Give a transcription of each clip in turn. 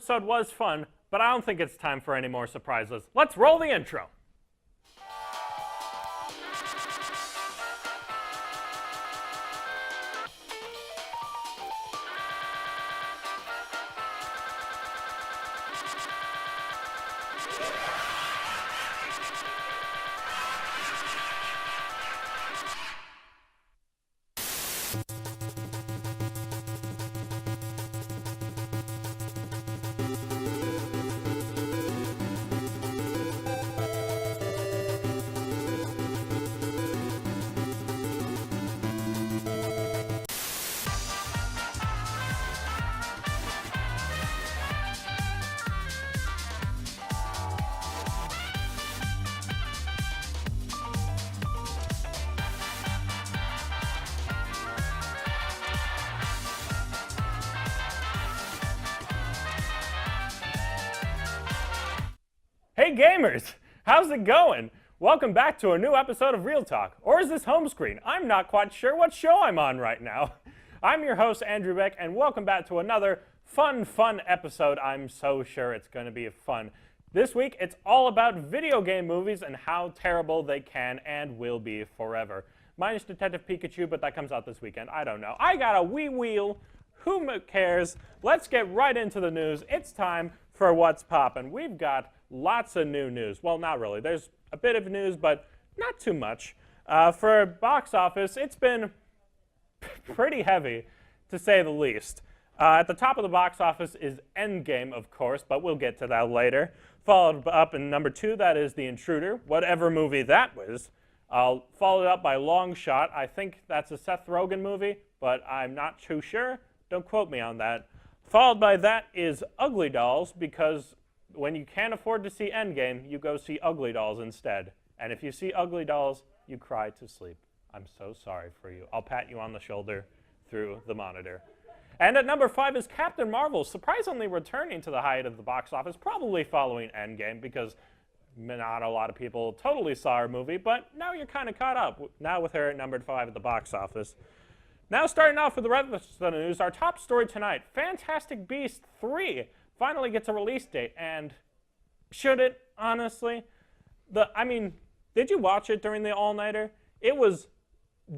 Episode was fun, but I don't think it's time for any more surprises. Let's roll the intro. Hey gamers, how's it going? Welcome back to a new episode of ReelTalk, or is this home screen? I'm not quite sure what show I'm on right now. I'm your host, Andrew Vick, and welcome back to another fun episode. I'm so sure it's going to be fun. This week, it's all about video game movies and how terrible they can and will be forever. Minus Detective Pikachu, but that comes out this weekend. I don't know. I got a wee wheel. Who cares? Let's get right into the news. It's time for What's Poppin'. We've got lots of new news. Well, not really. There's a bit of news, but not too much. For box office, it's been pretty heavy, to say the least. At the top of the box office is Endgame, of course, but we'll get to that later. Followed up in number 2, that is The Intruder, whatever movie that was. Followed up by Long Shot. I think that's a Seth Rogen movie, but I'm not too sure. Don't quote me on that. Followed by that is Ugly Dolls, because when you can't afford to see Endgame, you go see Ugly Dolls instead. And if you see Ugly Dolls, you cry to sleep. I'm so sorry for you. I'll pat you on the shoulder through the monitor. And at number 5 is Captain Marvel, surprisingly returning to the height of the box office, probably following Endgame, because not a lot of people totally saw her movie, but now you're kind of caught up, now with her at number 5 at the box office. Now starting off with the rest of the news, our top story tonight, Fantastic Beasts 3 finally gets a release date, and should it, honestly? Did you watch it during the all-nighter? It was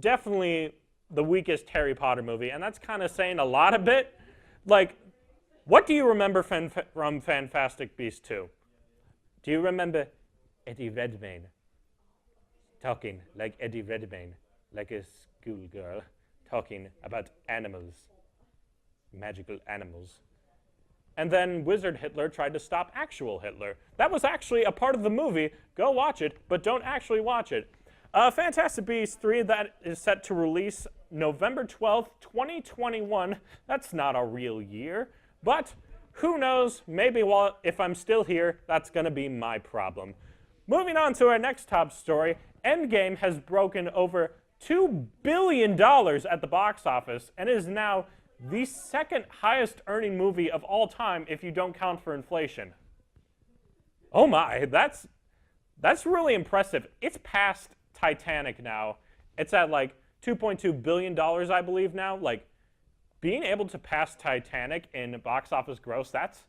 definitely the weakest Harry Potter movie, and that's kind of saying a lot a bit. Like, what do you remember from Fantastic Beasts 2? Do you remember Eddie Redmayne talking like Eddie Redmayne, like a schoolgirl, talking about animals, magical animals? And then Wizard Hitler tried to stop actual Hitler. That was actually a part of the movie. Go watch it, but don't actually watch it. Fantastic Beasts 3, that is set to release November 12th, 2021. That's not a real year, but who knows? Maybe if I'm still here, that's going to be my problem. Moving on to our next top story, Endgame has broken over $2 billion at the box office and is now the second highest earning movie of all time if you don't count for inflation. Oh my, that's really impressive. It's past Titanic now. It's at like $2.2 billion, I believe now. Like, being able to pass Titanic in box office gross, that's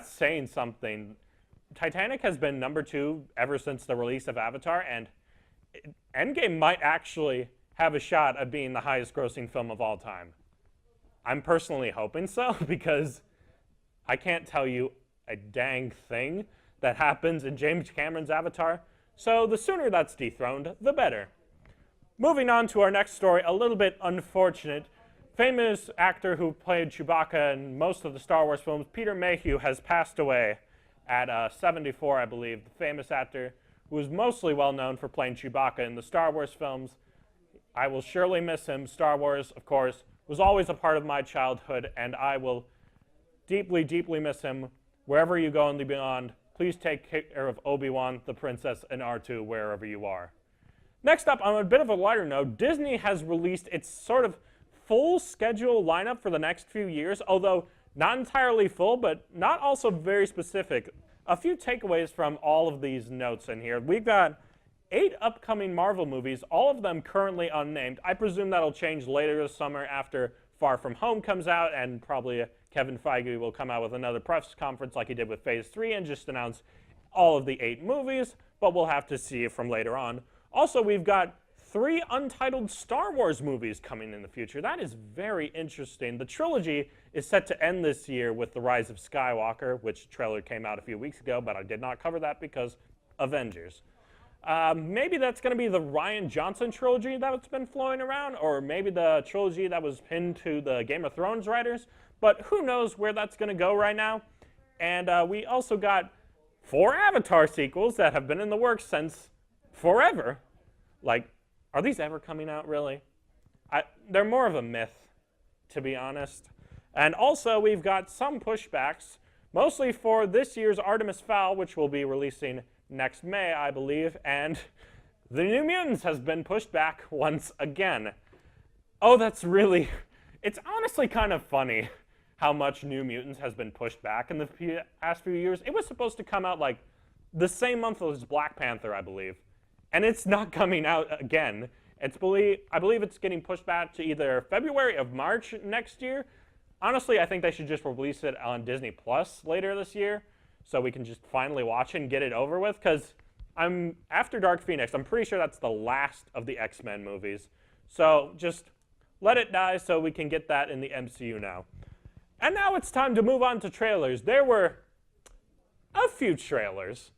saying something. Titanic has been number 2 ever since the release of Avatar, and Endgame might actually have a shot at being the highest grossing film of all time. I'm personally hoping so, because I can't tell you a dang thing that happens in James Cameron's Avatar, so the sooner that's dethroned, the better. Moving on to our next story, a little bit unfortunate. Famous actor who played Chewbacca in most of the Star Wars films, Peter Mayhew, has passed away at 74, I believe. The famous actor who was mostly well known for playing Chewbacca in the Star Wars films. I will surely miss him. Star Wars, of course, was always a part of my childhood, and I will deeply, deeply miss him. Wherever you go in the beyond, please take care of Obi-Wan, the princess, and R2 wherever you are. Next up, on a bit of a lighter note, Disney has released its sort of full schedule lineup for the next few years, although not entirely full, but not also very specific. A few takeaways from all of these notes in here. We've got 8 upcoming Marvel movies, all of them currently unnamed. I presume that'll change later this summer after Far From Home comes out, and probably a Kevin Feige will come out with another press conference like he did with Phase 3 and just announce all of the 8 movies, but we'll have to see from later on. Also, we've got 3 untitled Star Wars movies coming in the future. That is very interesting. The trilogy is set to end this year with The Rise of Skywalker, which trailer came out a few weeks ago, but I did not cover that because Avengers. Maybe that's going to be the Rian Johnson trilogy that's been flowing around, or maybe the trilogy that was pinned to the Game of Thrones writers, but who knows where that's going to go right now. And we also got 4 Avatar sequels that have been in the works since forever. Like, are these ever coming out, really? They're more of a myth, to be honest. And also, we've got some pushbacks, mostly for this year's Artemis Fowl, which will be releasing next May, I believe, and The New Mutants has been pushed back once again. Oh, that's really... It's honestly kind of funny how much New Mutants has been pushed back in the past few years. It was supposed to come out, like, the same month as Black Panther, I believe. And it's not coming out again. I believe it's getting pushed back to either February or March next year. Honestly, I think they should just release it on Disney Plus later this year, so we can just finally watch it and get it over with, because after Dark Phoenix, I'm pretty sure that's the last of the X-Men movies. So just let it die so we can get that in the MCU now. And now it's time to move on to trailers. There were a few trailers,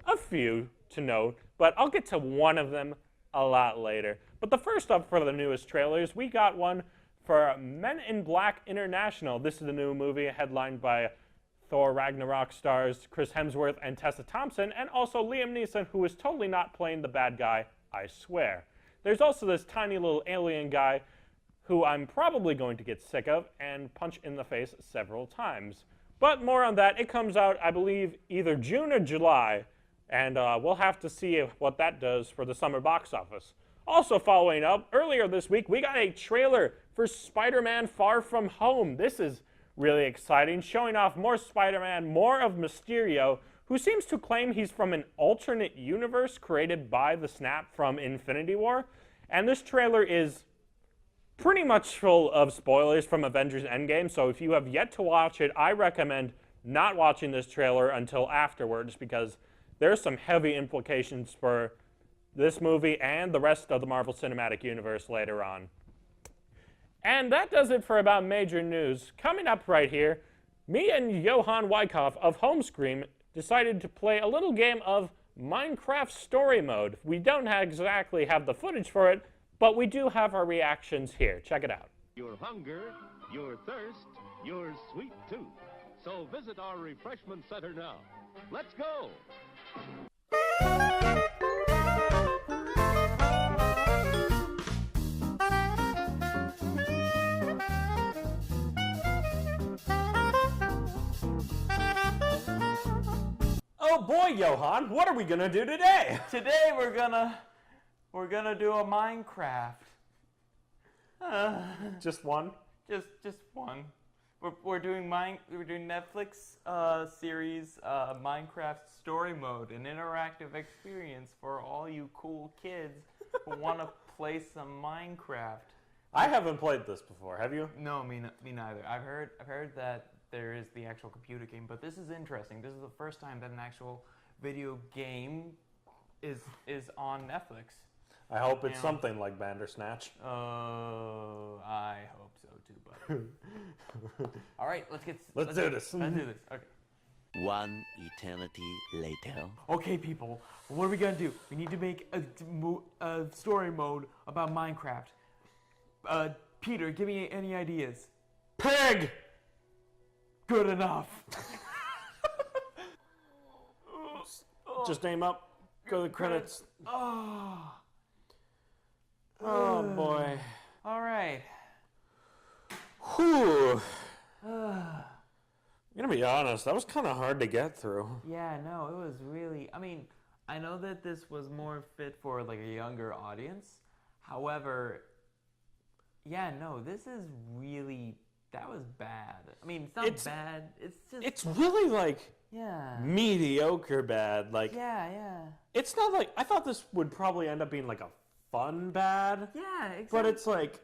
a few to note, but I'll get to one of them a lot later. But the first up for the newest trailers, we got one for Men in Black International. This is a new movie headlined by Thor Ragnarok stars Chris Hemsworth and Tessa Thompson, and also Liam Neeson, who is totally not playing the bad guy, I swear. There's also this tiny little alien guy who I'm probably going to get sick of and punch in the face several times. But more on that. It comes out, I believe, either June or July, and we'll have to see what that does for the summer box office. Also following up, earlier this week, we got a trailer for Spider-Man Far From Home. This is really exciting, showing off more Spider-Man, more of Mysterio, who seems to claim he's from an alternate universe created by the Snap from Infinity War. And this trailer is pretty much full of spoilers from Avengers Endgame, so if you have yet to watch it, I recommend not watching this trailer until afterwards, because there's some heavy implications for this movie and the rest of the Marvel Cinematic Universe later on. And that does it for about major news. Coming up right here, me and Johan Wyckoff of HomeScreen decided to play a little game of Minecraft Story Mode. We don't exactly have the footage for it, but we do have our reactions here. Check it out. Your hunger, your thirst, your sweet tooth. So visit our refreshment center now. Let's go! Oh boy, Johan, what are we gonna do today? Today we're gonna do a Minecraft. Just one? Just one. We're doing Netflix series Minecraft Story Mode, an interactive experience for all you cool kids who want to play some Minecraft. I haven't played this before. Have you? No, me neither. I've heard that there is the actual computer game, but this is interesting. This is the first time that an actual video game is on Netflix. I hope it's something like Bandersnatch. Oh, I hope so too, buddy. All right, let's do this. Let's do this. Okay. One eternity later. Okay, people, what are we gonna do? We need to make a story mode about Minecraft. Peter, give me any ideas. Pig! Good enough. Just aim up. Go to the credits. Oh. Oh boy. All right. Whew. I'm gonna be honest, that was kind of hard to get through. Yeah, no, it was really, I mean, I know that this was more fit for like a younger audience. However, yeah, no, this is really, that was bad. I mean, it's not bad. It's just, it's really like yeah, mediocre bad. Like, yeah. It's not like, I thought this would probably end up being like a fun bad. Yeah, exactly. But it's like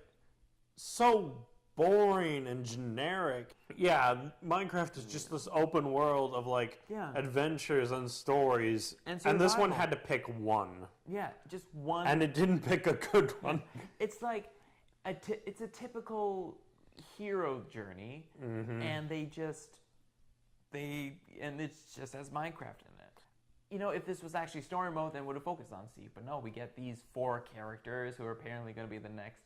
so boring and generic. Yeah, Minecraft is just this open world of like adventures and stories. And this one had to pick one. Yeah, just one. And it didn't pick a good one. It's like it's a typical hero journey, and it just has Minecraft in it. You know, if this was actually story mode, then it would have focused on Steve. But no, we get these 4 characters who are apparently going to be the next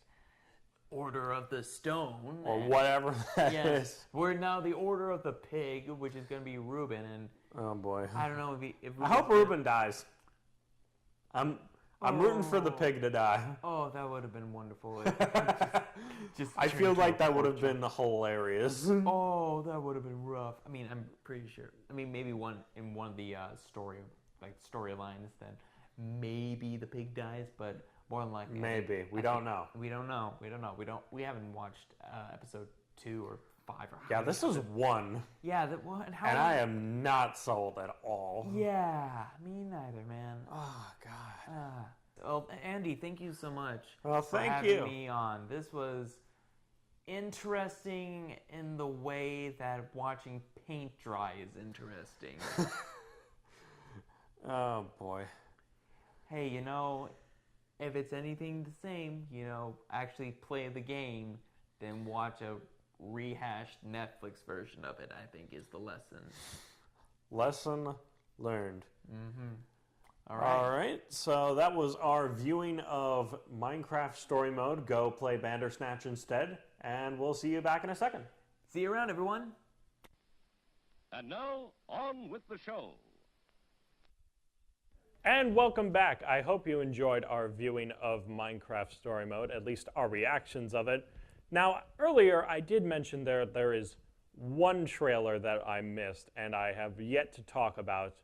Order of the Stone. Or whatever that is. We're now the Order of the Pig, which is going to be Reuben. And oh boy. I don't know if I hope Reuben dies. I'm rooting for the pig to die. Oh, that would have been wonderful. I feel like that would have been hilarious. Oh, that would have been rough. I mean, I'm pretty sure. I mean, maybe one of the storylines, then maybe the pig dies, but more than likely. Maybe. We don't know. We haven't watched episode 2 or 5 or. Yeah, this is 1. Yeah, and I am not sold at all. Yeah, me neither, man. Oh God. Well, Andy, thank you so much. Well, for thank having you. me on. This was interesting in the way that watching paint dry is interesting. Oh boy. Hey, you know, if it's anything the same, you know, actually play the game, then watch a rehashed Netflix version of it, I think is the lesson. Lesson learned. All right. All right. So that was our viewing of Minecraft Story Mode. Go play Bandersnatch instead, and we'll see you back in a second. See you around, everyone. And now, on with the show. And welcome back. I hope you enjoyed our viewing of Minecraft Story Mode, at least our reactions of it. Now, earlier I did mention there is one trailer that I missed and I have yet to talk about.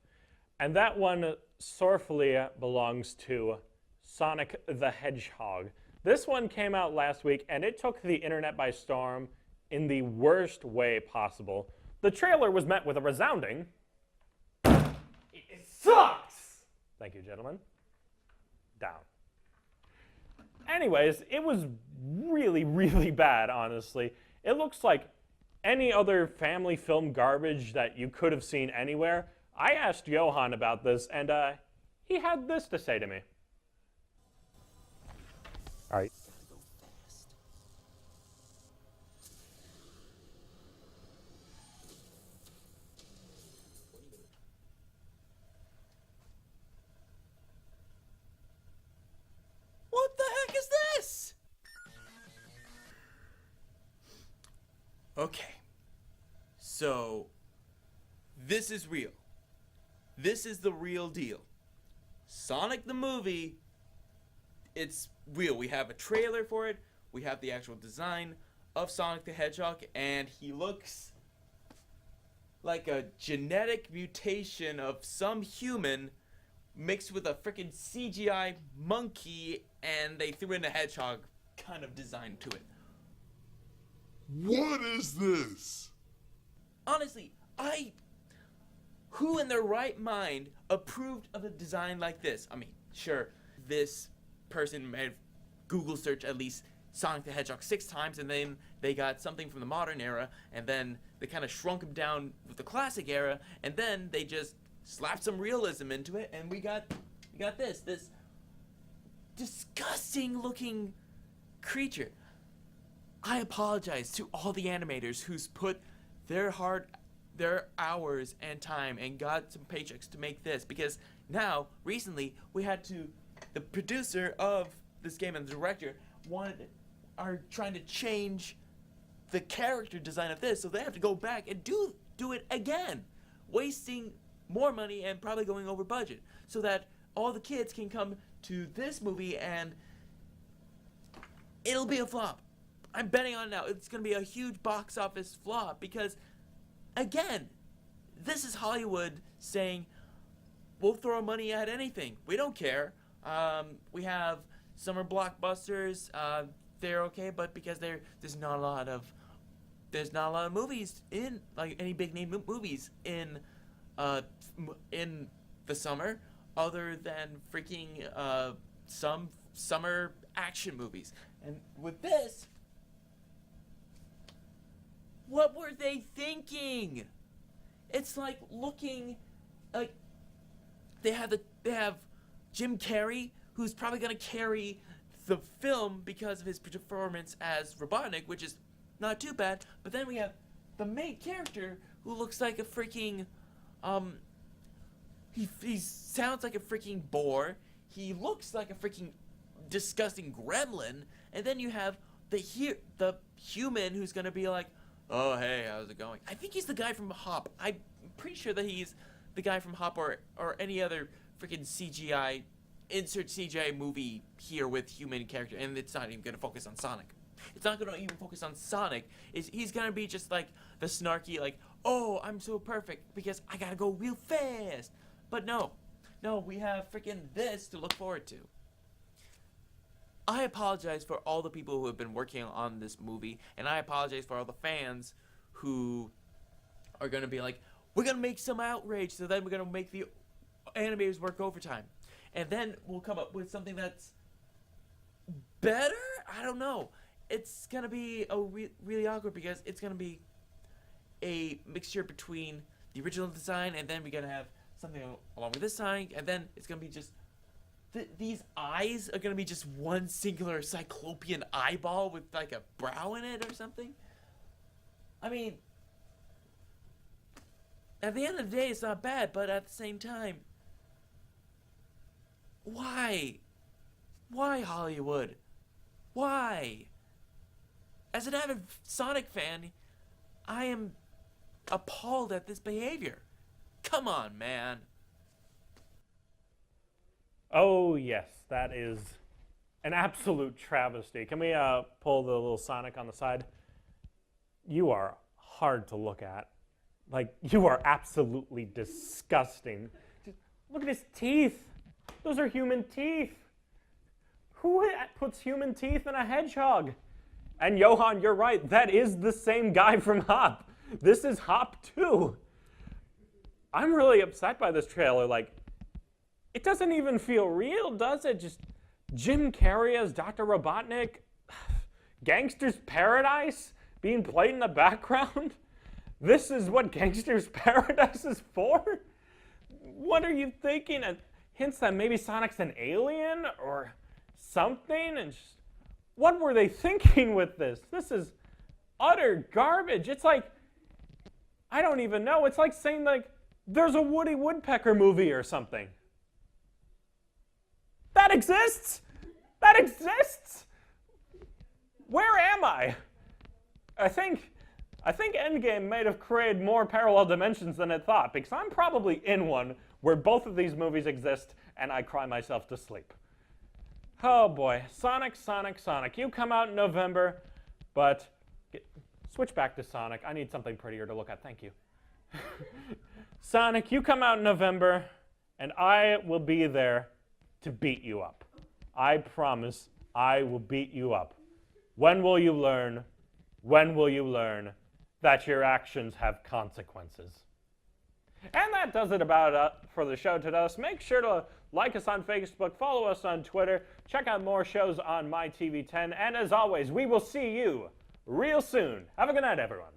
And that one sorrowfully belongs to Sonic the Hedgehog. This one came out last week and it took the internet by storm in the worst way possible. The trailer was met with a resounding, "It sucks!" Thank you, gentlemen. Down. Anyways, it was really, really bad, honestly. It looks like any other family film garbage that you could have seen anywhere. I asked Johan about this, and he had this to say to me. All right. What the heck is this? Okay. So, this is real. This is the real deal. Sonic the movie, it's real. We have a trailer for it. We have the actual design of Sonic the Hedgehog, and he looks like a genetic mutation of some human mixed with a freaking CGI monkey, and they threw in a hedgehog kind of design to it. What is this? Honestly, who in their right mind approved of a design like this? I mean, sure, this person may have Google searched at least Sonic the Hedgehog 6 times, and then they got something from the modern era, and then they kind of shrunk him down with the classic era, and then they just slapped some realism into it, and we got this disgusting looking creature. I apologize to all the animators who's put their hours and time and got some paychecks to make this, because now recently the producer of this game and the director are trying to change the character design of this, so they have to go back and do it again, wasting more money and probably going over budget, so that all the kids can come to this movie and it'll be a flop. I'm betting on it now. It's going to be a huge box office flop because, again, this is Hollywood saying, we'll throw money at anything. We don't care. We have summer blockbusters. They're okay, but because there's not a lot of movies in, like, any big name movies in the summer, other than freaking some summer action movies. And with this, What were they thinking? It's like looking like they have Jim Carrey, who's probably gonna carry the film because of his performance as Robotnik, which is not too bad. But then we have the main character who looks like a freaking he sounds like a freaking boar. He looks like a freaking disgusting gremlin. And then you have the human who's gonna be like, oh hey, how's it going? I think he's the guy from Hop. I'm pretty sure that he's the guy from Hop or any other freaking CGI insert CGI movie here with human character, and it's not even gonna focus on Sonic. It's not gonna even focus on Sonic. He's gonna be just like the snarky, like, oh, I'm so perfect because I gotta go real fast. But no, we have freaking this to look forward to. I apologize for all the people who have been working on this movie, and I apologize for all the fans who are gonna be like, we're gonna make some outrage, so then we're gonna make the animators work overtime. And then we'll come up with something that's better? I don't know. It's going to be really awkward because it's going to be a mixture between the original design and then we're going to have something along with this design. And then it's going to be just... these eyes are going to be just one singular cyclopean eyeball with like a brow in it or something. I mean... at the end of the day, it's not bad, but at the same time... why? Why, Hollywood? Why? As an avid Sonic fan, I am appalled at this behavior. Come on, man. Oh, yes, that is an absolute travesty. Can we pull the little Sonic on the side? You are hard to look at. Like, you are absolutely disgusting. Just look at his teeth. Those are human teeth. Who puts human teeth in a hedgehog? And Johan, you're right. That is the same guy from Hop. This is Hop 2. I'm really upset by this trailer. Like, it doesn't even feel real, does it? Just Jim Carrey as Dr. Robotnik. Gangster's Paradise being played in the background. This is what Gangster's Paradise is for? What are you thinking? And hints that maybe Sonic's an alien or something? And just, what were they thinking with this? This is utter garbage. It's like, I don't even know. It's like saying like, there's a Woody Woodpecker movie or something. That exists? That exists? Where am I? I think Endgame might have created more parallel dimensions than it thought, because I'm probably in one where both of these movies exist and I cry myself to sleep. Oh boy, Sonic, Sonic, Sonic. You come out in November, but switch back to Sonic. I need something prettier to look at. Thank you. Sonic, you come out in November, and I will be there to beat you up. I promise I will beat you up. When will you learn? When will you learn that your actions have consequences? And that does it about for the show today. So make sure to like us on Facebook, follow us on Twitter, check out more shows on MyTV10, and as always, we will see you real soon. Have a good night, everyone.